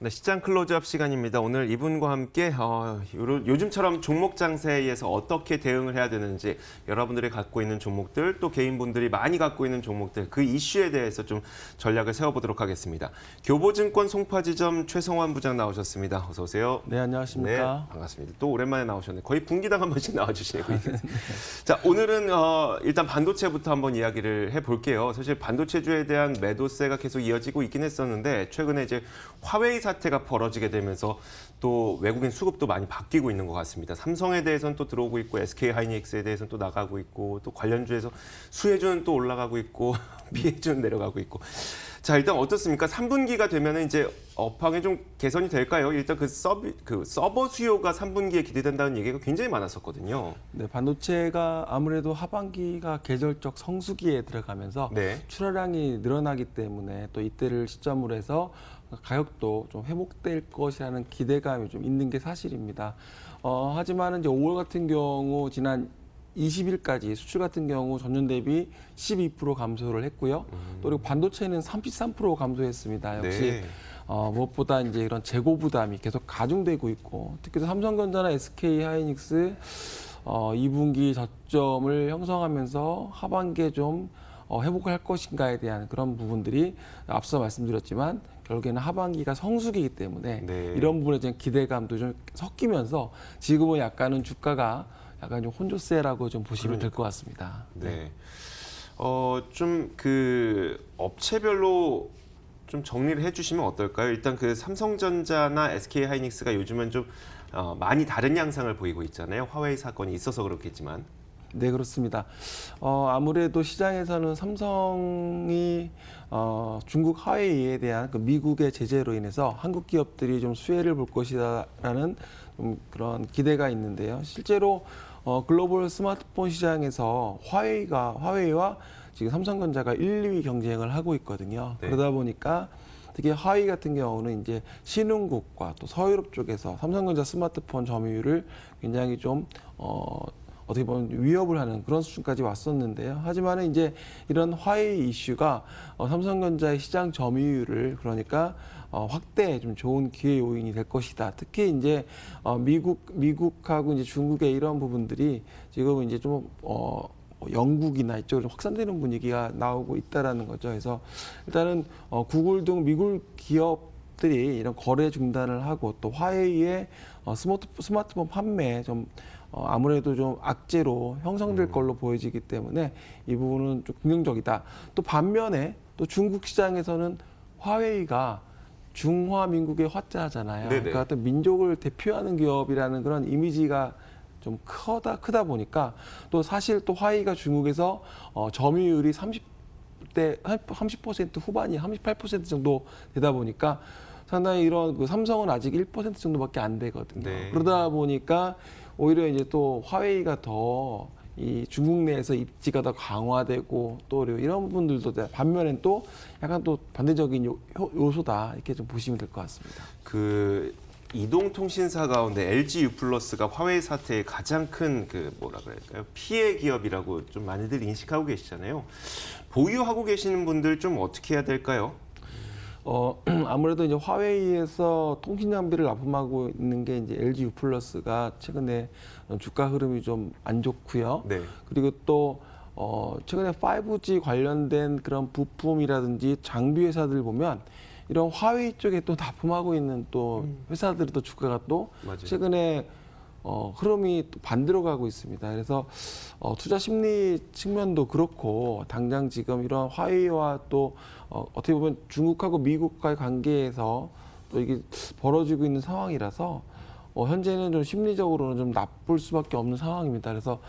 네, 시장 클로즈업 시간입니다. 오늘 이분과 함께 요즘처럼 종목 장세에서 어떻게 대응을 해야 되는지 여러분들이 갖고 있는 종목들 또 개인분들이 많이 갖고 있는 종목들 그 이슈에 대해서 좀 전략을 세워보도록 하겠습니다. 교보증권 송파지점 최성환 부장 나오셨습니다. 어서 오세요. 네, 안녕하십니까. 네, 반갑습니다. 또 오랜만에 나오셨네요. 거의 분기당 한 번씩 나와주시고 있어요. 자, 오늘은 일단 반도체부터 한번 이야기를 해볼게요. 사실 반도체주에 대한 매도세가 계속 이어지고 있긴 했었는데 최근에 이제 화웨이 사태가 벌어지게 되면서 또 외국인 수급도 많이 바뀌고 있는 것 같습니다. 삼성에 대해서는 또 들어오고 있고 SK 하이닉스에 대해서는 또 나가고 있고 또 관련주에서 수혜주는 또 올라가고 있고 피해주는 내려가고 있고. 자, 일단 어떻습니까? 3분기가 되면은 이제 업황이 좀 개선이 될까요? 일단 그 서버 수요가 3분기에 기대된다는 얘기가 굉장히 많았었거든요. 네, 반도체가 아무래도 하반기가 계절적 성수기에 들어가면서 네. 출하량이 늘어나기 때문에 또 이때를 시점으로 해서 가격도 좀 회복될 것이라는 기대감이 좀 있는 게 사실입니다. 하지만 이제 5월 같은 경우 지난 20일까지 수출 같은 경우 전년 대비 12% 감소를 했고요. 또 그리고 반도체는 33% 감소했습니다. 역시 네. 무엇보다 이제 이런 재고 부담이 계속 가중되고 있고 특히 삼성전자나 SK 하이닉스 2분기 저점을 형성하면서 하반기에 좀 회복할 것인가에 대한 그런 부분들이 앞서 말씀드렸지만 결국에는 하반기가 성수기이기 때문에 네. 이런 부분에 대한 기대감도 좀 섞이면서 지금은 약간은 주가가 약간 좀 혼조세라고 좀 보시면 될 것 같습니다. 네. 좀 그 업체별로 좀 정리를 해주시면 어떨까요? 일단 그 삼성전자나 SK 하이닉스가 요즘은 좀 많이 다른 양상을 보이고 있잖아요. 화웨이 사건이 있어서 그렇겠지만. 네, 그렇습니다. 아무래도 시장에서는 삼성이 중국 화웨이에 대한 그 미국의 제재로 인해서 한국 기업들이 좀 수혜를 볼 것이다라는 좀 그런 기대가 있는데요. 실제로 글로벌 스마트폰 시장에서 화웨이와 지금 삼성전자가 1, 2위 경쟁을 하고 있거든요. 네. 그러다 보니까 특히 화웨이 같은 경우는 이제 신흥국과 또 서유럽 쪽에서 삼성전자 스마트폰 점유율을 굉장히 좀 어떻게 보면 위협을 하는 그런 수준까지 왔었는데요. 하지만 이제 이런 화웨이 이슈가 삼성전자의 시장 점유율을 그러니까 확대에 좀 좋은 기회 요인이 될 것이다. 특히 이제 미국하고 이제 중국의 이런 부분들이 지금 이제 좀 영국이나 이쪽으로 확산되는 분위기가 나오고 있다라는 거죠. 그래서 일단은 구글 등 미국 기업들이 이런 거래 중단을 하고 또 화웨이의 스마트폰 판매 좀 아무래도 좀 악재로 형성될 걸로 보여지기 때문에 이 부분은 좀 긍정적이다. 또 반면에 또 중국 시장에서는 화웨이가 중화민국의 화자잖아요. 네네. 그러니까 어떤 민족을 대표하는 기업이라는 그런 이미지가 좀 크다 보니까 또 사실 또 화웨이가 중국에서 점유율이 30% 후반이 38% 정도 되다 보니까 상당히 이런 그 삼성은 아직 1% 정도밖에 안 되거든요. 네. 그러다 보니까 오히려 이제 또 화웨이가 더 이 중국 내에서 입지가 더 강화되고 또 이런 부분들도 반면엔 또 약간 또 반대적인 요소다 이렇게 좀 보시면 될 것 같습니다. 그 이동통신사 가운데 LG U+가 화웨이 사태의 가장 큰 그 뭐라 그럴까요? 피해 기업이라고 좀 많이들 인식하고 계시잖아요. 보유하고 계시는 분들 좀 어떻게 해야 될까요? 아무래도 이제 화웨이에서 통신 장비를 납품하고 있는 게 이제 LG U+가 최근에 주가 흐름이 좀 안 좋고요. 네. 그리고 또 최근에 5G 관련된 그런 부품이라든지 장비 회사들 보면 이런 화웨이 쪽에 또 납품하고 있는 또 회사들의 또 주가가 또 맞아요. 최근에 흐름이 또 반대로 가고 있습니다. 그래서 투자 심리 측면도 그렇고 당장 지금 이런 화웨이와 또 어떻게 보면 중국하고 미국과의 관계에서 또 이게 벌어지고 있는 상황이라서 현재는 좀 심리적으로는 좀 나쁠 수밖에 없는 상황입니다. 그래서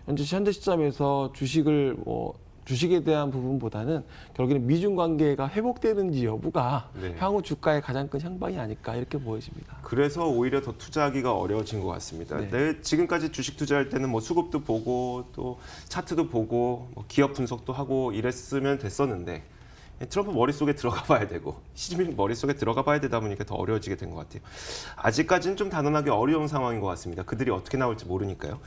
현재 시점에서 주식에 대한 부분보다는 결국에는 미중 관계가 회복되는지 여부가 네. 향후 주가의 가장 큰 향방이 아닐까 이렇게 보여집니다. 그래서 오히려 더 투자하기가 어려워진 것 같습니다. 네. 지금까지 주식 투자할 때는 뭐 수급도 보고 또 차트도 보고 뭐 기업 분석도 하고 이랬으면 됐었는데 트럼프 머릿속에 들어가 봐야 되고 시진핑 머릿속에 들어가 봐야 되다 보니까 더 어려워지게 된 것 같아요. 아직까지는 좀 단언하기 어려운 상황인 것 같습니다. 그들이 어떻게 나올지 모르니까요.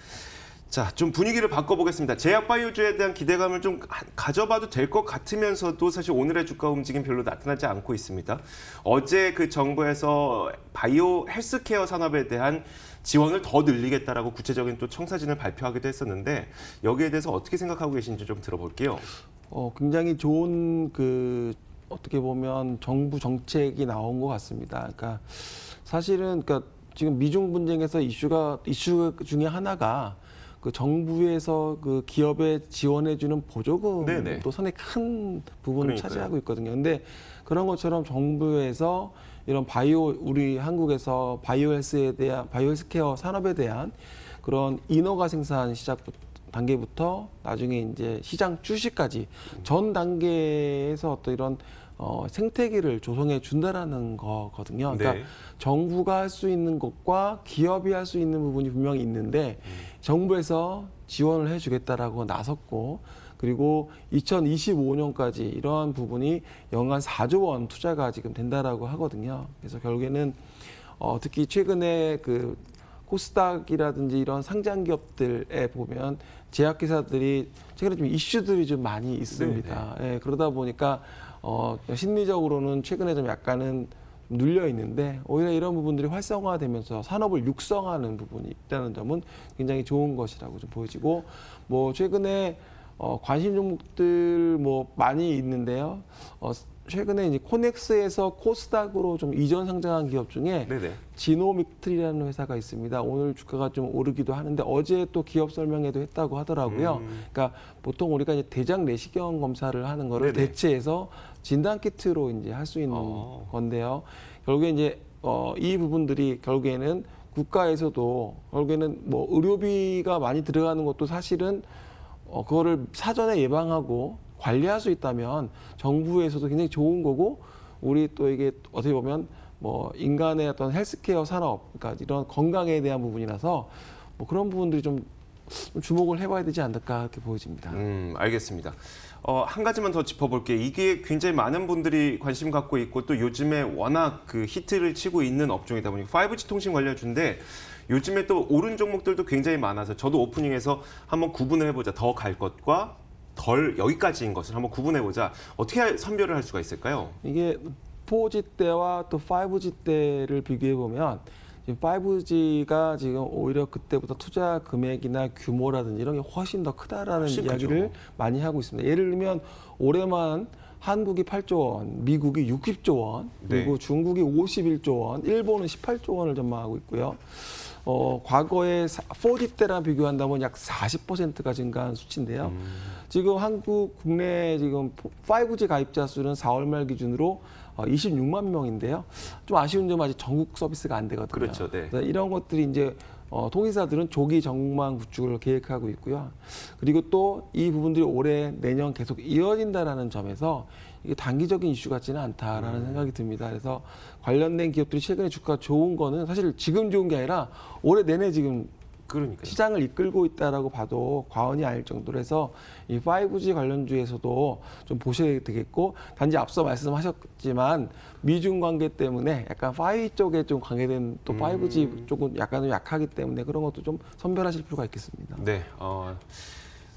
자, 좀 분위기를 바꿔보겠습니다. 제약 바이오주에 대한 기대감을 좀 가져봐도 될 것 같으면서도 사실 오늘의 주가 움직임 별로 나타나지 않고 있습니다. 어제 그 정부에서 바이오 헬스케어 산업에 대한 지원을 더 늘리겠다라고 구체적인 또 청사진을 발표하기도 했었는데 여기에 대해서 어떻게 생각하고 계신지 좀 들어볼게요. 굉장히 좋은 어떻게 보면 정부 정책이 나온 것 같습니다. 그러니까 사실은 지금 미중 분쟁에서 이슈 중에 하나가 그 정부에서 그 기업에 지원해주는 보조금도 네네. 상당히 큰 부분을 그러니까요. 차지하고 있거든요. 근데 그런 것처럼 정부에서 이런 우리 한국에서 바이오 헬스케어 산업에 대한 그런 인허가 생산 단계부터 나중에 이제 시장 출시까지 전 단계에서 어떤 이런 생태계를 조성해 준다라는 거거든요. 그러니까 네. 정부가 할 수 있는 것과 기업이 할 수 있는 부분이 분명히 있는데 정부에서 지원을 해주겠다라고 나섰고 그리고 2025년까지 이러한 부분이 연간 4조 원 투자가 지금 된다라고 하거든요. 그래서 결국에는 특히 최근에 그 코스닥이라든지 이런 상장 기업들에 보면 제약회사들이 최근에 좀 이슈들이 좀 많이 있습니다. 예, 그러다 보니까 심리적으로는 최근에 좀 약간은 눌려 있는데 오히려 이런 부분들이 활성화되면서 산업을 육성하는 부분이 있다는 점은 굉장히 좋은 것이라고 좀 보여지고 뭐 최근에 관심 종목들 뭐 많이 있는데요. 최근에 이제 코넥스에서 코스닥으로 좀 이전 상장한 기업 중에 네네. 지노믹트리라는 회사가 있습니다. 오늘 주가가 좀 오르기도 하는데 어제 또 기업 설명회도 했다고 하더라고요. 그러니까 보통 우리가 이제 대장 내시경 검사를 하는 거를 네네. 대체해서 진단 키트로 이제 할 수 있는 건데요. 결국에 이제 이 부분들이 결국에는 국가에서도 결국에는 뭐 의료비가 많이 들어가는 것도 사실은 그거를 사전에 예방하고 관리할 수 있다면 정부에서도 굉장히 좋은 거고 우리 또 이게 어떻게 보면 뭐 인간의 어떤 헬스케어 산업, 그러니까 이런 건강에 대한 부분이라서 뭐 그런 부분들이 좀 주목을 해봐야 되지 않을까 이렇게 보여집니다. 알겠습니다. 한 가지만 더 짚어볼게요. 이게 굉장히 많은 분들이 관심 갖고 있고 또 요즘에 워낙 그 히트를 치고 있는 업종이다 보니까 5G 통신 관련주인데 요즘에 또 오른 종목들도 굉장히 많아서 저도 오프닝에서 한번 구분을 해보자. 더 갈 것과 덜 여기까지인 것을 한번 구분해보자. 어떻게 선별을 할 수가 있을까요? 이게 4G 때와 또 5G 때를 비교해 보면 지금 5G가 지금 오히려 그때보다 투자 금액이나 규모라든지 이런 게 훨씬 더 크다라는 훨씬 이야기를 크죠. 많이 하고 있습니다. 예를 들면 올해만 한국이 8조 원, 미국이 60조 원, 그리고 네. 중국이 51조 원, 일본은 18조 원을 전망하고 있고요. 과거에 4G 때랑 비교한다면 약 40%가 증가한 수치인데요. 지금 국내 지금 5G 가입자 수는 4월 말 기준으로 26만 명인데요. 좀 아쉬운 점은 아직 전국 서비스가 안 되거든요. 그렇죠. 네. 그래서 이런 것들이 이제 통신사들은 조기 전국망 구축을 계획하고 있고요. 그리고 또 이 부분들이 올해 내년 계속 이어진다라는 점에서 이게 단기적인 이슈 같지는 않다라는 생각이 듭니다. 그래서 관련된 기업들이 최근에 주가 좋은 거는 사실 지금 좋은 게 아니라 올해 내내 지금 그러니까요. 시장을 이끌고 있다라고 봐도 과언이 아닐 정도로 해서 이 5G 관련주에서도 좀 보셔야 되겠고 단지 앞서 말씀하셨지만 미중 관계 때문에 약간 5G 쪽에 좀 관계된 또 5G 쪽은 약간 약하기 때문에 그런 것도 좀 선별하실 필요가 있겠습니다. 네.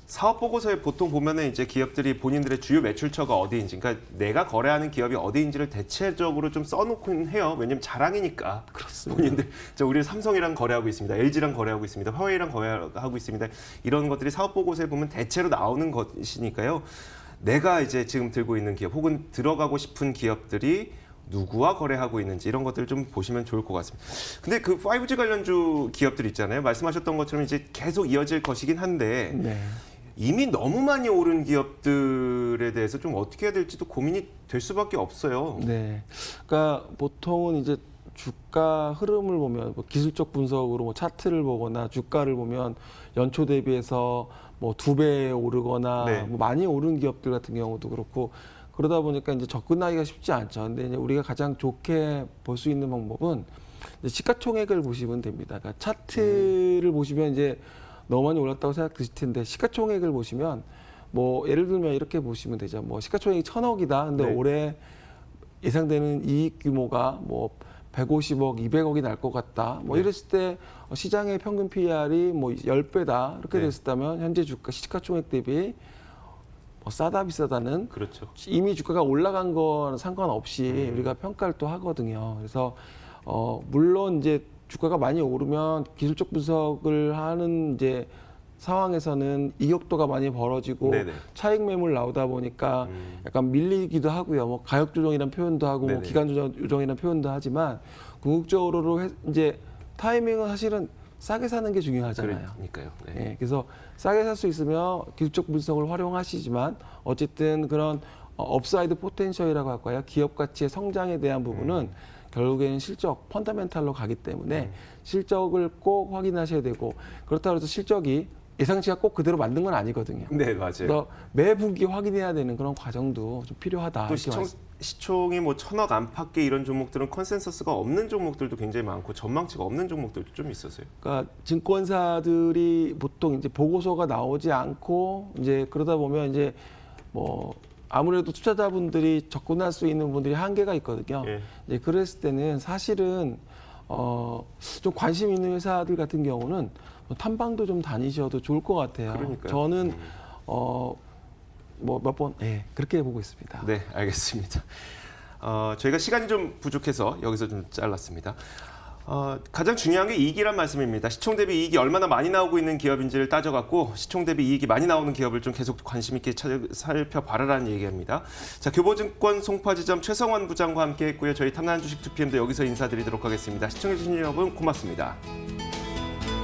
사업 보고서에 보통 보면은 이제 기업들이 본인들의 주요 매출처가 어디인지, 그러니까 내가 거래하는 기업이 어디인지를 대체적으로 좀 써놓곤 해요. 왜냐면 자랑이니까. 그렇습니다. 본인들, 우리 삼성이랑 거래하고 있습니다. LG랑 거래하고 있습니다. 화웨이랑 거래하고 있습니다. 이런 것들이 사업 보고서에 보면 대체로 나오는 것이니까요. 내가 이제 지금 들고 있는 기업 혹은 들어가고 싶은 기업들이 누구와 거래하고 있는지 이런 것들을 좀 보시면 좋을 것 같습니다. 근데 그 5G 관련주 기업들 있잖아요. 말씀하셨던 것처럼 이제 계속 이어질 것이긴 한데 네. 이미 너무 많이 오른 기업들에 대해서 좀 어떻게 해야 될지도 고민이 될 수밖에 없어요. 네. 그러니까 보통은 이제 주가 흐름을 보면 뭐 기술적 분석으로 뭐 차트를 보거나 주가를 보면 연초 대비해서 뭐 2배 오르거나 네. 뭐 많이 오른 기업들 같은 경우도 그렇고 그러다 보니까 이제 접근하기가 쉽지 않죠. 근데 이제 우리가 가장 좋게 볼 수 있는 방법은 이제 시가총액을 보시면 됩니다. 그러니까 차트를 보시면 이제 너무 많이 올랐다고 생각드실 텐데 시가총액을 보시면 뭐 예를 들면 이렇게 보시면 되죠. 뭐 시가총액이 1,000억이다. 근데 네. 올해 예상되는 이익 규모가 뭐 150억, 200억이 날 것 같다. 뭐 네. 이랬을 때 시장의 평균 PER이 뭐 10배다. 이렇게 네. 됐다면 현재 주가 시가총액 대비 뭐 싸다 비싸다는 그렇죠. 이미 주가가 올라간 건 상관없이 우리가 평가를 또 하거든요. 그래서 물론 이제 주가가 많이 오르면 기술적 분석을 하는 이제 상황에서는 이격도가 많이 벌어지고 네네. 차익 매물 나오다 보니까 약간 밀리기도 하고요. 뭐 가격 조정이라는 표현도 하고 뭐 네네. 기간 조정이라는 표현도 하지만 궁극적으로 이제 타이밍은 사실은 싸게 사는 게 중요하잖아요. 그러니까요. 네. 예, 그래서 싸게 살 수 있으면 기술적 분석을 활용하시지만 어쨌든 그런 업사이드 포텐셜이라고 할까요? 기업 가치의 성장에 대한 부분은 결국에는 실적, 펀더멘탈로 가기 때문에 실적을 꼭 확인하셔야 되고 그렇다고 해서 실적이 예상치가 꼭 그대로 만든 건 아니거든요. 네, 맞아요. 그래서 매 분기 확인해야 되는 그런 과정도 좀 필요하다. 또 이렇게 시총이 뭐 1,000억 안팎의 이런 종목들은 컨센서스가 없는 종목들도 굉장히 많고 전망치가 없는 종목들도 좀 있었어요. 그러니까 증권사들이 보통 이제 보고서가 나오지 않고 이제 그러다 보면 이제 뭐 아무래도 투자자분들이 접근할 수 있는 분들이 한계가 있거든요. 예. 이제 그랬을 때는 사실은 좀 관심 있는 회사들 같은 경우는 탐방도 좀 다니셔도 좋을 것 같아요. 그러니까요. 저는 뭐 몇 번 그렇게 보고 있습니다. 네, 알겠습니다. 저희가 시간이 좀 부족해서 여기서 좀 잘랐습니다. 가장 중요한 게 이익이란 말씀입니다. 시총 대비 이익이 얼마나 많이 나오고 있는 기업인지를 따져갖고 시총 대비 이익이 많이 나오는 기업을 좀 계속 관심 있게 살펴봐라라는 얘기입니다. 자, 교보증권 송파지점 최성원 부장과 함께했고요. 저희 탐나는 주식 2PM도 여기서 인사드리도록 하겠습니다. 시청해주신 여러분 고맙습니다.